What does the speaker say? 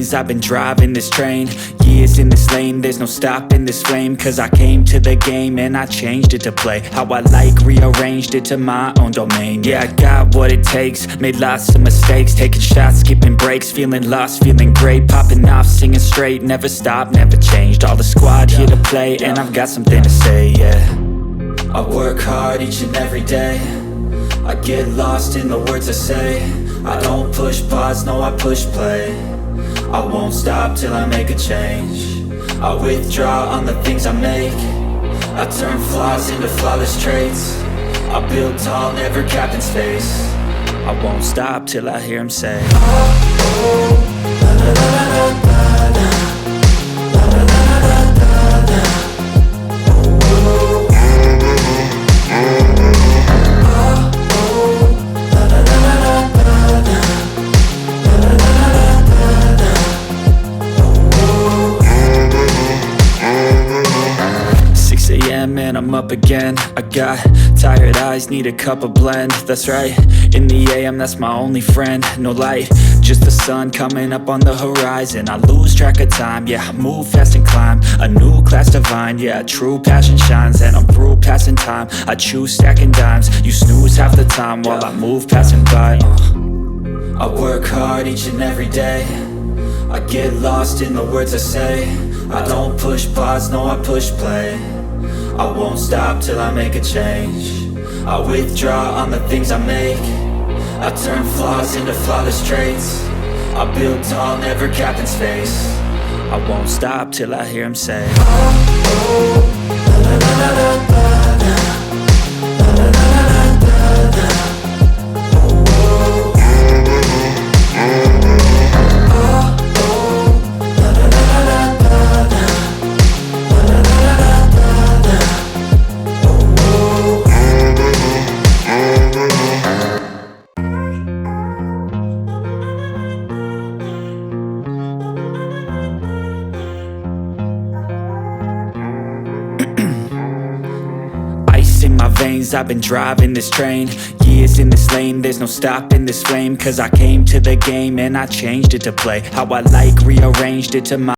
veins, I've been driving this train. Years in this lane, there's no stopping this flame. Cause I came to the game and I changed it to play how I like, rearranged it to my own domain. Yeah, I got what it takes, made lots of mistakes, taking shots, skipping breaks, feeling lost, feeling great, popping off, singing straight, never stopped, never changed. All the squad here to play, and I've got something to say, yeah. I work hard each and every day, I get lost in the words I say. I don't push pause, no I push play. I won't stop till I make a change. I withdraw on the things I make. I turn flaws into flawless traits. I build tall, never capped in space. I won't stop till I hear him say, oh, oh, la la la la la la, la la la la la la, oh, oh, and I'm up again. I got tired eyes, need a cup of blend. That's right, in the AM, that's my only friend. No light, just the sun coming up on the horizon. I lose track of time, yeah, I move fast and climb a new class divine, yeah, true passion shines. And I'm through passing time, I choose stacking dimes. You snooze half the time while I move passing by. I work hard each and every day, I get lost in the words I say. I don't push pause, no I push play. I won't stop till I make a change. I withdraw on the things I make. I turn flaws into flawless traits. I build tall, never capped in space. I won't stop till I hear him say, oh, oh, la la la la la la, la la la la la la. In my veins, I've been driving this train. Years in this lane, there's no stopping this flame. Cause I came to the game and I changed it to play how I like, rearranged it to my